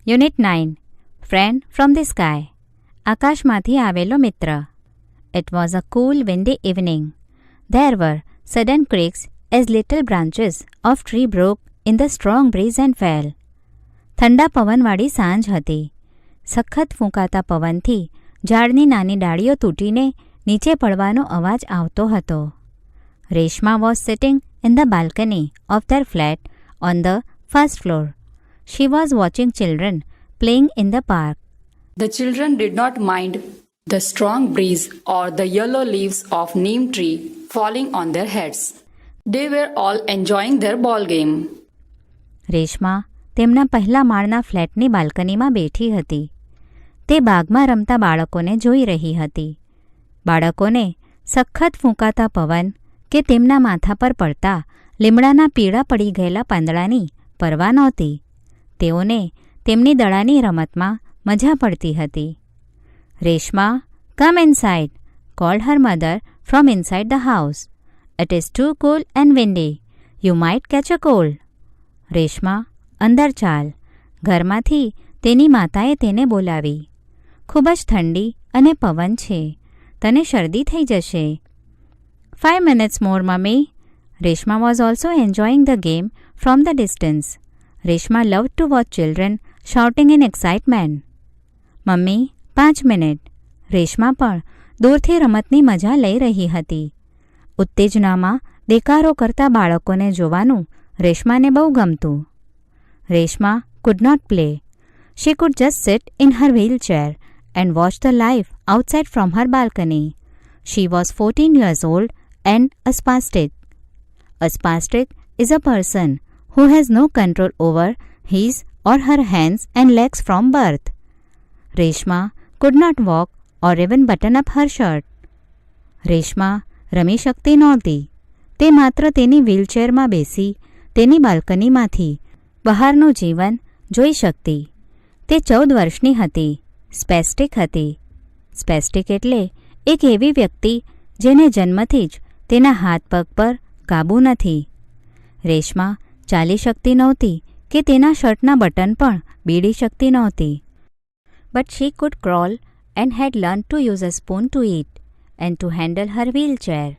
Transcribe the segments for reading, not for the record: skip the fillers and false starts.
Unit 9 friend from the sky. આકાશમાંથી આવેલો મિત્ર. It was a cool, windy evening. There were sudden creaks as little branches of tree broke in the strong breeze and fell. ઠંડા પવનવાળી સાંજ હતી. સખત ફૂંકાતા પવનથી ઝાડની નાની ડાળીઓ તૂટીને નીચે પડવાનો અવાજ આવતો હતો. Reshma was sitting in the balcony of their flat on the first floor. She was watching children playing in the park. The children did not mind the strong breeze or the yellow leaves of neem tree falling on their heads. They were all enjoying their ball game. Reshma તેમના પહેલા માળના ફ્લેટની બાલ્કનીમાં બેઠી હતી. તે બાગમાં રમતા બાળકોને જોઈ રહી હતી. બાળકોને સખત ફૂંકાતા પવન કે તેમના માથા પર પડતા લીમડાના પીળા પડી ગયેલા પાંદડાની પરવા નહોતી. તેઓને તેમની દડાની રમતમાં મજા પડતી હતી. Reshma, come inside, called her mother from inside the house. It is too cool and windy. You might catch a cold. Reshma, અંદર ચાલ. ઘરમાંથી તેની માતાએ તેને બોલાવી. ખૂબ જ ઠંડી અને પવન છે. તને શરદી થઈ જશે. 5 minutes more, mummy. Reshma was also enjoying the game from the distance. Reshma loved to watch children shouting in excitement. Mummy, 5 minute. Reshma પણ દૂરથી રમતની મજા લઈ રહી હતી. ઉત્તેજનામાં દેકારો કરતા બાળકોને જોવાનું રેશમાને બહુ ગમતું. Reshma could not play. She could just sit in her wheelchair and watch the life outside from her balcony. She was 14 years old and a spastic. A spastic is a person who has no control over his or her hands and legs from birth. Reshma could not walk or even button up her shirt. Reshma રમી શકતી નહોતી. તે માત્ર તેની વ્હીલચેરમાં બેસી તેની બાલ્કનીમાંથી બહારનું જીવન જોઈ શકતી. તે 14 વર્ષની હતી. સ્પેસ્ટિક હતી. સ્પેસ્ટિક એટલે એક એવી વ્યક્તિ જેને જન્મથી જ તેના હાથ પગ પર કાબૂ નથી. રેશમા ચાલી શકતી નહોતી કે તેના શર્ટના બટન પણ બીડી શકતી નહોતી. But she could crawl and had learned to use a spoon to eat and to handle her wheelchair.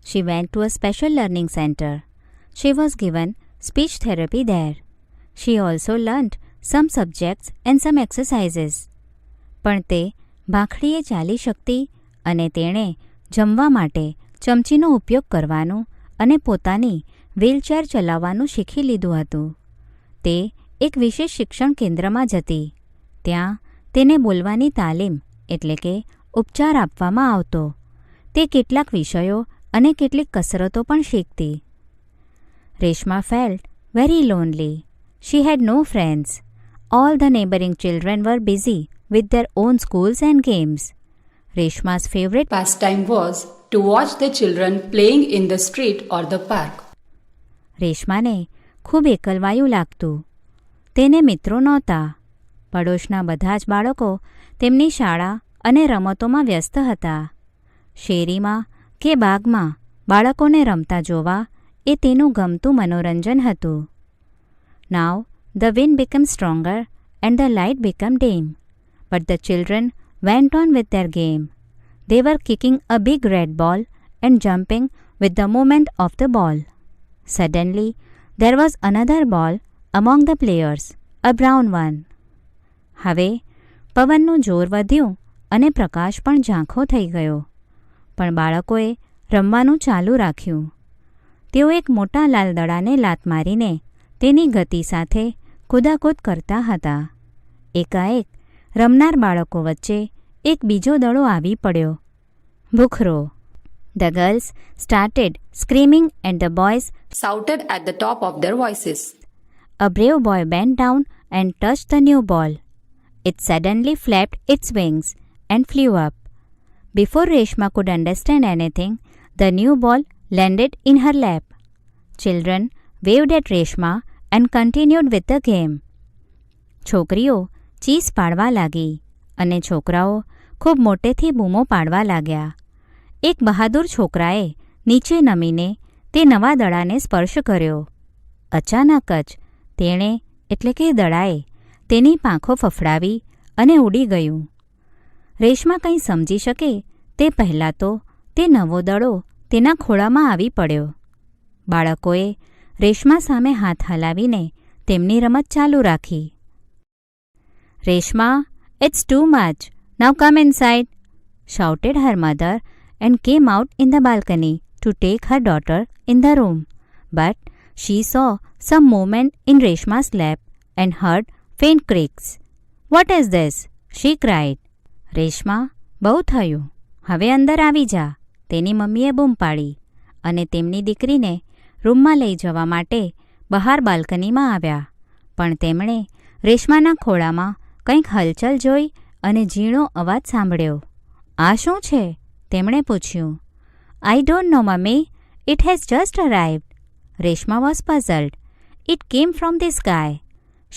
She went to a special learning center. She was given speech therapy there. She also learned some subjects and some exercises. પણ તે ભાખડીએ ચાલી શકતી અને તેણે જમવા માટે ચમચીનો ઉપયોગ કરવાનું અને પોતાની વ્હીલચેર ચલાવવાનું શીખી લીધું હતું. તે એક વિશેષ શિક્ષણ કેન્દ્રમાં જતી. ત્યાં તેને બોલવાની તાલીમ એટલે કે ઉપચાર આપવામાં આવતો. તે કેટલાક વિષયો અને કેટલીક કસરતો પણ શીખતી. Reshma felt very lonely. She had no friends. All the neighboring children were busy with their own schools and games. Reshma's favorite Pastime was to watch the children playing in the street or the park. રેશમાને ખૂબ એકલવાયું લાગતું. તેને મિત્રો નહોતા. પડોશના બધા જ બાળકો તેમની શાળા અને રમતોમાં વ્યસ્ત હતા. શેરીમાં કે બાગમાં બાળકોને રમતા જોવા એ તેનું ગમતું મનોરંજન હતું. Now the wind became stronger and the light became dim. But the children went on with their game. They were kicking a big red ball and jumping with the movement of the ball. Suddenly, there was another ball among the players, a brown one. હવે પવનનું જોર વધ્યું અને પ્રકાશ પણ ઝાંખો થઈ ગયો. પણ બાળકોએ રમવાનું ચાલુ રાખ્યું. તેઓ એક મોટા લાલ દડાને લાત મારીને તેની ગતિ સાથે કૂદાકૂદ કરતા હતા. એકાએક રમનાર બાળકો વચ્ચે એક બીજો દડો આવી પડ્યો. ભૂખરો. The girls started screaming and the boys Shouted at the top of their voices. A brave boy bent down and touched the new ball. It suddenly flapped its wings and flew up. Before Reshma could understand anything, the new ball landed in her lap. Children waved at Reshma and continued with the game. છોકરીઓ ચીસ પાડવા લાગી અને છોકરાઓ ખૂબ મોટેથી બૂમો પાડવા लाग्या. એક બહાદુર છોકરાએ નીચે નમીને તે નવા દડાને સ્પર્શ કર્યો. અચાનક જ તેણે એટલે કે દડાએ તેની પાંખો ફફડાવી અને ઉડી ગયું. રેશમા કંઈ સમજી શકે તે પહેલાં તો તે નવો દડો તેના ખોળામાં આવી પડ્યો. બાળકોએ રેશમા સામે હાથ હલાવીને તેમની રમત ચાલુ રાખી. Reshma, "It's too much. Now come inside," shouted her mother and came out in the balcony to take her daughter in the room. But she saw some movement in Reshma's lap and heard faint creaks. "What is this?" she cried. Reshma, "બહુ થયું. હવે અંદર આવી જા," તેની મમ્મીએ બૂમ પાડી અને તેમની દીકરીને રૂમમાં લઈ જવા માટે બહાર બાલ્કનીમાં આવ્યા. પણ તેમણે રેશમાના ખોળામાં કંઈક હલચલ જોઈ અને ઝીણો અવાજ સાંભળ્યો. "આ શું છે?" તેમણે પૂછ્યું. "I don't know, mummy. It has just arrived." Reshma was puzzled. "It came from the sky."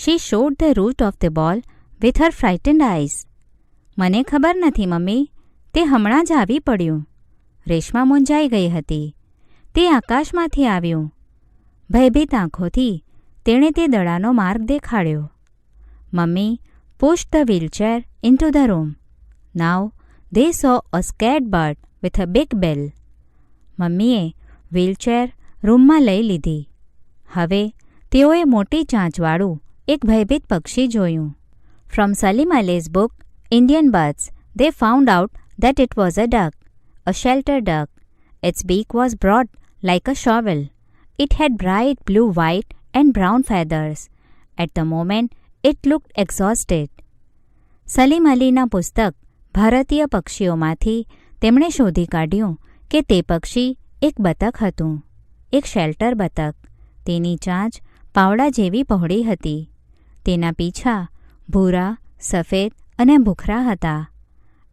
She showed the root of the ball with her frightened eyes. "મને ખબર નથી મમ્મી, તે હમણાં જ આવી પડ્યું." રેશમા મૂંઝાઈ ગઈ હતી. "તે આકાશમાંથી આવ્યું." ભયભીત આંખોથી તેણે તે દડાનો માર્ગ દેખાડ્યો. Mummy pushed the wheelchair into the room. Now they saw a scared bird with a big bill. મમ્મીએ વ્હીલચેર રૂમમાં લઈ લીધી. હવે તેઓએ મોટી ચાંચવાળું એક ભયભીત પક્ષી જોયું. From Salim Ali's book, Indian Birds, they found out that it was a duck, a shelter duck. Its beak was broad like a shovel. It had bright blue, white and brown feathers. At the moment, it looked exhausted. Salim અલીના પુસ્તક ભારતીય પક્ષીઓમાંથી તેમણે શોધી કાઢ્યું કે તે પક્ષી એક બતક હતું, એક શેલ્ટર બતક. તેની ચાંચ પાવડા જેવી પહોળી હતી. તેના પીછા ભૂરા, સફેદ અને ભૂખરા હતા.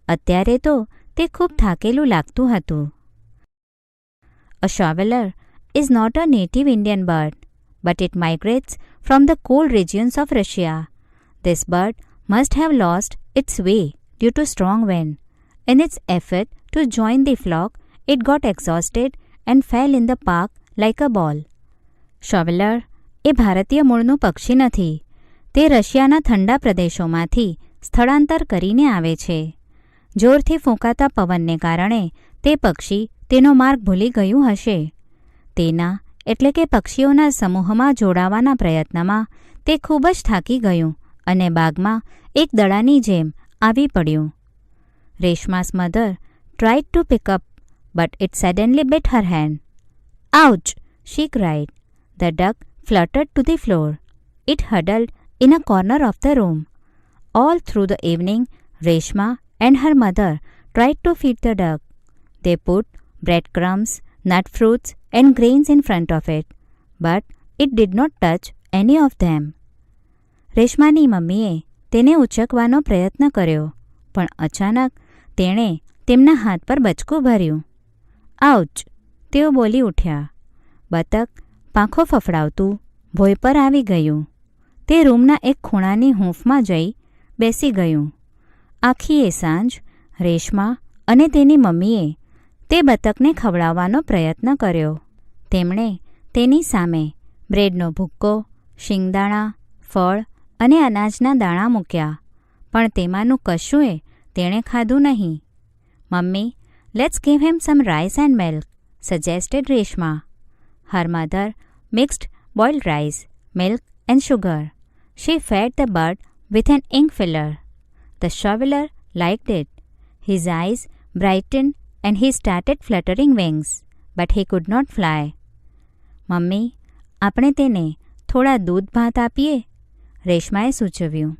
અત્યારે તો તે ખૂબ થાકેલું લાગતું હતું. A shoveler is not a native Indian bird, but it migrates from the cold regions of Russia. This bird must have lost its way due to strong wind. In its effort to join the flock, it got exhausted and fell in the park like a ball. shoveler એ ભારતીય મૂળનું પક્ષી નથી. તે રશિયાના ઠંડા પ્રદેશોમાંથી સ્થળાંતર કરીને આવે છે. જોરથી ફૂંકાતા પવનને કારણે તે પક્ષી તેનો માર્ગ ભૂલી ગયું હશે. તેના એટલે કે પક્ષીઓના સમૂહમાં જોડાવાના પ્રયત્નમાં તે ખૂબ જ થાકી ગયું અને બાગમાં એક દડાની જેમ આવી પડ્યું. રેશમા's mother tried to pick up, but it suddenly bit her hand. "Ouch!" she cried. The duck fluttered to the floor. It huddled in a corner of the room. All through the evening, Reshma and her mother tried to feed the duck. They put breadcrumbs, nut fruits and grains in front of it, but it did not touch any of them. રેશમાની મમ્મીએ તેને ઉચકવાનો પ્રયત્ન કર્યો, પણ અચાનક તેણે તેમના હાથ પર બચકું ભર્યું. "આઉચ!" તેઓ બોલી ઉઠ્યા. બતક પાંખો ફફડાવતું ભોંય પર આવી ગયું. તે રૂમના એક ખૂણાની હૂંફમાં જઈ બેસી ગયું. આખી એ સાંજ રેશમા અને તેની મમ્મીએ તે બતકને ખવડાવવાનો પ્રયત્ન કર્યો. તેમણે તેની સામે બ્રેડનો ભૂક્કો, શિંગદાણા, ફળ અને અનાજના દાણા મૂક્યા, પણ તેમાંનું કશુંય તેણે ખાધું નહીં. "Mummy, let's give him some rice and milk," suggested Reshma. Her mother mixed boiled rice, milk and sugar. She fed the bird with an ink filler. The shoveler liked it. His eyes brightened and he started fluttering wings, but he could not fly. "Mummy, આપણે તેને થોડા દૂધ ભાત આપીએ?" રેશમાએ સૂચવ્યું.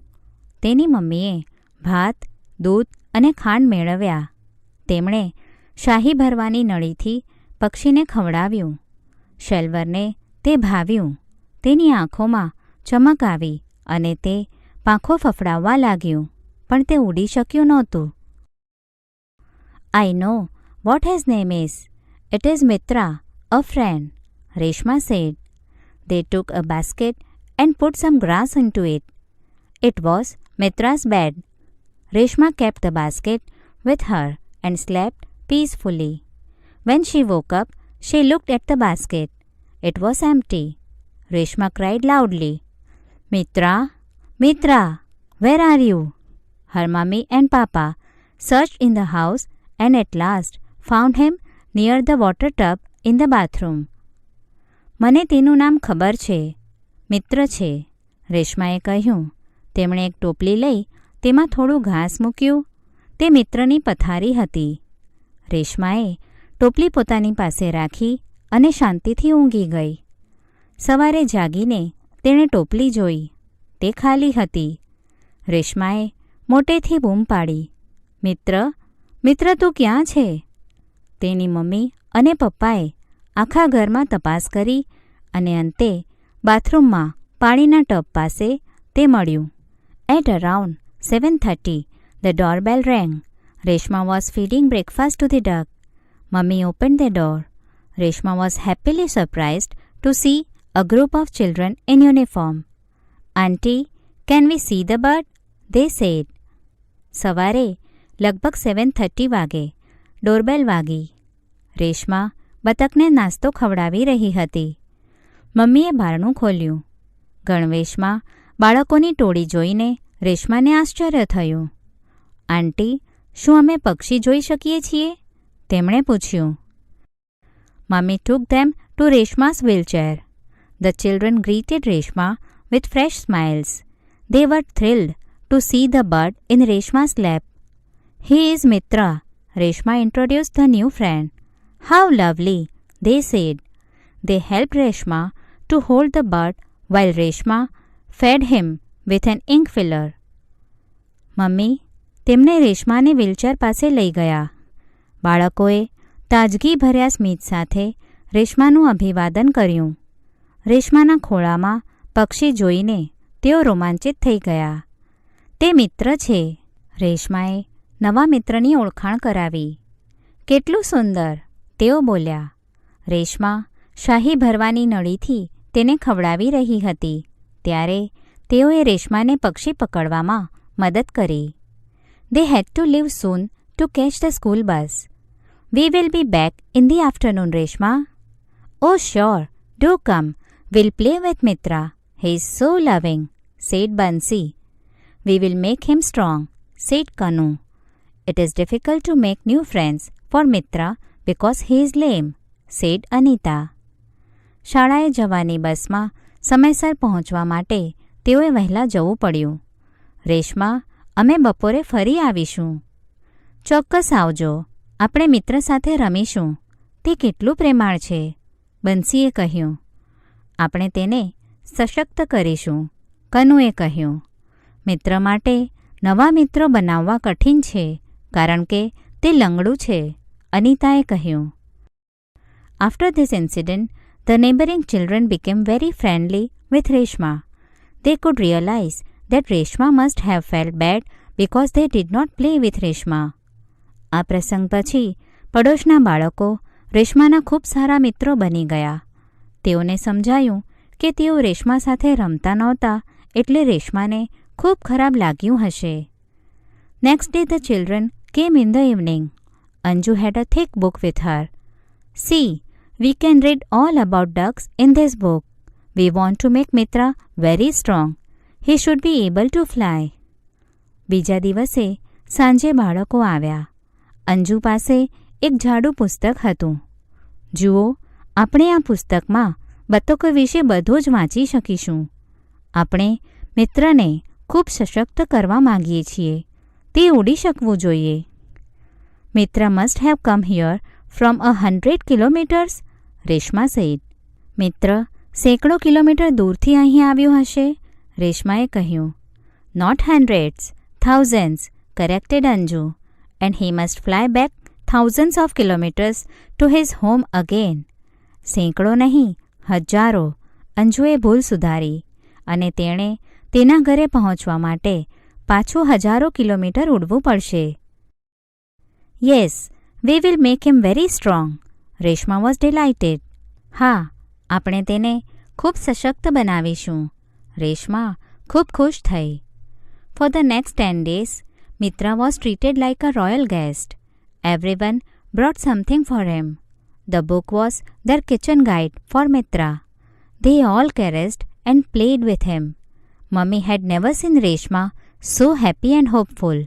તેની મમ્મીએ ભાત, દૂધ અને ખાંડ મેળવ્યા. તેમણે શાહી ભરવાની નળીથી પક્ષીને ખવડાવ્યું. શેલ્વરને તે ભાવ્યું. તેની આંખોમાં ચમક આવી અને તે પાંખો ફફડાવવા લાગ્યું, પણ તે ઉડી શક્યું નહોતું. "I know what his name is. It is Mitra, a friend," Reshma said. They took a basket and put some grass into it. It was Mitra's bed. Reshma kept the basket with her and slept peacefully. When she woke up, she looked at the basket. It was empty. Reshma cried loudly, "Mitra, Mitra, where are you? Her mummy and papa searched in the house and at last found him near the water tub in the bathroom. મને તેનું નામ ખબર છે, મિત્ર છે, રેશમાએ કહ્યું. તેમણે એક ટોપલી લઈ તેમાં થોડું ઘાસ મૂક્યું. તે મિત્રની પથારી હતી. રેશમાએ ટોપલી પોતાની પાસે રાખી અને શાંતિથી ઊંઘી ગઈ. સવારે જાગીને તેણે ટોપલી જોઈ. તે ખાલી હતી. રેશમાએ મોટેથી બૂમ પાડી, મિત્ર, મિત્ર તું ક્યાં છે? તેની મમ્મી અને પપ્પાએ આખા ઘરમાં તપાસ કરી અને અંતે બાથરૂમમાં પાણીના ટબ પાસે તે મળ્યું. At around 7:30, the doorbell rang. Reshma was feeding breakfast to the duck. Mummy opened the door. Reshma was happily surprised to see a group of children in uniform. Auntie, can we see the bird? They said. સવારે લગભગ 7:30 વાગે doorbell વાગી. રેશમા બતકને નાસ્તો ખવડાવી રહી હતી. મમ્મીએ બારણું ખોલ્યું. ગણવેશમાં બાળકોની ટોળી જોઈને રેશમાને આશ્ચર્ય થયું. આંટી, શું અમે પક્ષી જોઈ શકીએ છીએ? તેમણે પૂછ્યું. Mummy took them to Reshma's wheelchair. The children greeted Reshma with fresh smiles. They were thrilled to see the bird in Reshma's lap. He is Mitra. Reshma introduced the new friend. How lovely, they said. They helped Reshma to hold the bird while Reshma fed him with an ink filler. Mummy તેમને રેશમાને wheelchair પાસે લઈ ગયા. બાળકોએ તાજગીભર્યા સ્મિત સાથે રેશમાનું અભિવાદન કર્યું. રેશમાના ખોળામાં પક્ષી જોઈને તેઓ રોમાંચિત થઈ ગયા. તે મિત્ર છે. રેશમાએ નવા મિત્રની ઓળખાણ કરાવી. કેટલું સુંદર, તેઓ બોલ્યા. રેશમા શાહી ભરવાની નળીથી તેને ખવડાવી રહી હતી ત્યારે તેઓએ રેશમાને પક્ષી પકડવામાં મદદ કરી. They had to leave soon to catch the school bus. We will be back in the afternoon, Reshma. Oh, sure. Do come. We'll play with Mitra. He is so loving, said Bansi. We will make him strong, said Kanu. It is difficult to make new friends for Mitra because he is lame, said Anita. શાળાએ જવાની બસમાં સમયસર પહોંચવા માટે તેઓએ વહેલા જવું પડ્યું. રેશમા, અમે બપોરે ફરી આવીશું. ચોક્કસ આવજો. આપણે મિત્ર સાથે રમીશું. તે કેટલું પ્રેમાળ છે, બંસીએ કહ્યું. આપણે તેને સશક્ત કરીશું, કનુએ કહ્યું. મિત્ર માટે નવા મિત્રો બનાવવા કઠિન છે કારણ કે તે લંગડું છે, અનિતાએ કહ્યું. After this incident, the neighboring children became very friendly with Reshma. They could realize that Reshma must have felt bad because they did not play with Reshma. આ પ્રસંગ પછી પડોશના બાળકો રેશમાના ખૂબ સારા મિત્રો બની ગયા. તેઓને સમજાયું કે તેઓ રેશમા સાથે રમતા નહોતા એટલે રેશમાને ખૂબ ખરાબ લાગ્યું હશે. Next day the children came in the evening. Anju had a thick book with her. See, we can read all about ducks in this book. We want to make Mitra very strong. He should be able to fly. બીજા દિવસે સાંજે બાળકો આવ્યા. અંજુ પાસે એક જાડું પુસ્તક હતું. જુઓ, આપણે આ પુસ્તકમાં બતકો વિશે બધું જ વાંચી શકીશું. આપણે મિત્રને ખૂબ સશક્ત કરવા માંગીએ છીએ. તે ઉડી શકવું જોઈએ. Mitra must have come here from 100 kilometers, Reshma said. મિત્ર 100 કિલોમીટર દૂરથી અહીં આવ્યું હશે, રેશમાએ કહ્યું. Not hundreds, thousands, corrected Anju. And he must fly back thousands of kilometers to his home again. સેંકડો નહીં, હજારો, અંજુએ ભૂલ સુધારી અને તેણે તેના ઘરે પહોંચવા માટે પાછું હજારો કિલોમીટર ઉડવું પડશે. Yes, we will make him very strong. Reshma was delighted. હા, આપણે તેને ખૂબ સશક્ત બનાવીશું. રેશમા ખૂબ ખુશ થઈ. For the next 10 days, Mitra was treated like a royal guest. Everyone brought something for him. The book was their kitchen guide for Mitra. They all caressed and played with him. Mummy had never seen Reshma so happy and hopeful.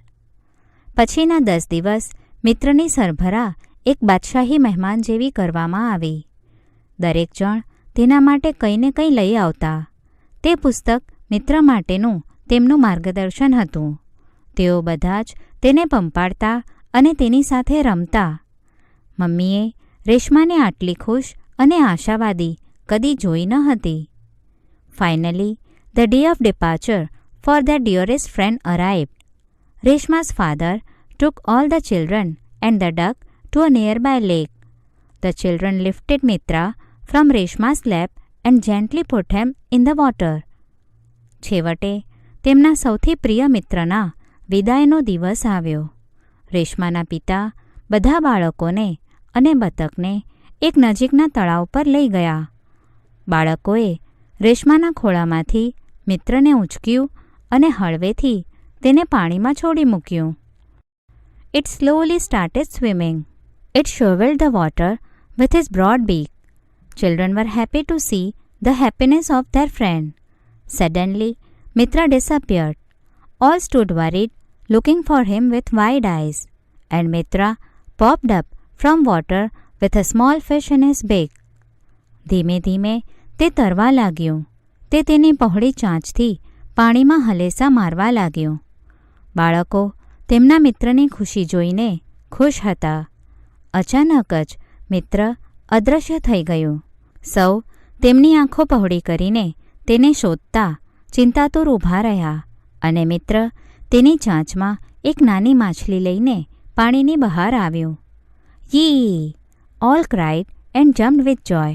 પછીના 10 દિવસ મિત્રની સરભરા એક બાદશાહી મહેમાન જેવી કરવામાં આવી. દરેક જણ તેના માટે કંઈ ને કંઈ લઈ આવતા. તે પુસ્તક મિત્ર માટેનું તેમનું માર્ગદર્શન હતું. તેઓ બધા જ તેને પંપાડતા અને તેની સાથે રમતા. મમ્મીએ રેશમાને આટલી ખુશ અને આશાવાદી કદી જોઈ ન હતી. Finally the day of departure for their dearest friend arrived. Reshma's father took all the children and the duck to a nearby lake. The children lifted Mitra from Reshma's lap and gently put him in the water. છેવટે તેમના સૌથી પ્રિય મિત્રના વિદાયનો દિવસ આવ્યો. રેશમાના પિતા બધા બાળકોને અને બતકને એક નજીકના તળાવ પર લઈ ગયા. બાળકોએ રેશમાના ખોળામાંથી મિત્રને ઊંચક્યું અને હળવેથી તેને પાણીમાં છોડી મૂક્યું. It slowly started swimming. It shoveled the water with his broad beak. Children were happy to see the happiness of their friend. Suddenly, Mitra disappeared. All stood worried, looking for him with wide eyes. And Mitra popped up from water with a small fish in his beak. ધીમે ધીમે તે તરવા લાગ્યું. તે તેની પહોળી ચાંચથી પાણીમાં હલેસા મારવા લાગ્યું. બાળકો તેમના મિત્રની ખુશી જોઈને ખુશ હતા. અચાનક જ મિત્ર અદૃશ્ય થઈ ગયું. સૌ તેમની આંખો પહોળી કરીને તેને શોધતા ચિંતાતુર ઊભા રહ્યા અને મિત્ર તેની ચાંચમાં એક નાની માછલી લઈને પાણીની બહાર આવ્યું. Yee! All cried and jumped with joy.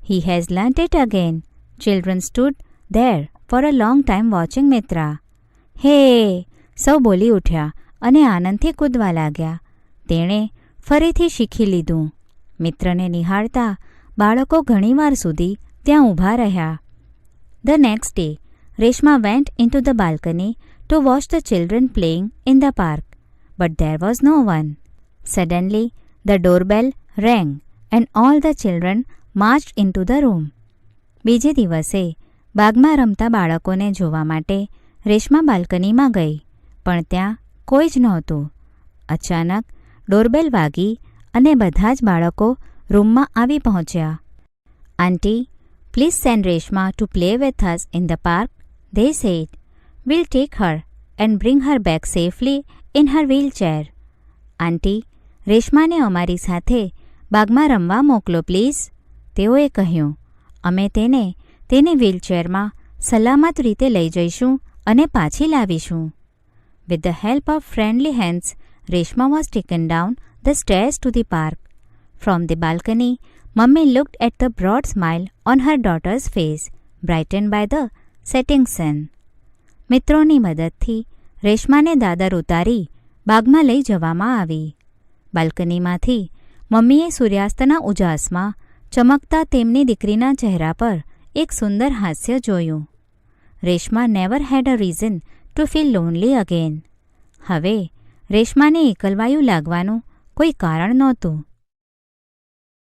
He has learnt it again. Children stood there for a long time watching Mitra. Hey! સૌ બોલી ઉઠ્યા અને આનંદથી કૂદવા લાગ્યા. તેણે ફરીથી શીખી લીધું. મિત્રને નિહાળતા બાળકો ઘણીવાર સુધી ત્યાં ઊભા રહ્યા. The next day, Reshma went into the balcony to watch the children playing in the park. But there was no one. Suddenly, the doorbell rang and all the children marched into the room. બીજે દિવસે બાગમાં રમતા બાળકોને જોવા માટે રેશમા બાલ્કનીમાં ગઈ, પણ ત્યાં કોઈ જ નહોતું. અચાનક ડોરબેલ વાગી અને બધા જ બાળકો રૂમમાં આવી પહોંચ્યા. Aunty, please send Reshma to play with us in the park, they said. We'll take her and bring her back safely in her wheelchair. આંટી, રેશમાને અમારી સાથે બાગમાં રમવા મોકલો પ્લીઝ, તેઓએ કહ્યું. અમે તેને તેની વ્હીલચેરમાં સલામત રીતે લઈ જઈશું અને પાછી લાવીશું. With the help of friendly hands, Reshma was taken down the stairs to the park. From the balcony, Mummy looked at the broad smile on her daughter's face, brightened by the setting sun. મિત્રોની મદદથી રેશમાને દાદર ઉતારી બાગમાં લઈ જવામાં આવી. બાલ્કનીમાંથી મમ્મીએ સૂર્યાસ્તના ઉજાસમાં ચમકતા તેમની દીકરીના ચહેરા પર એક સુંદર હાસ્ય જોયું. Reshma never had a reason to feel lonely again. હવે રેશમાને એકલવાયું લાગવાનું કોઈ કારણ નહોતું.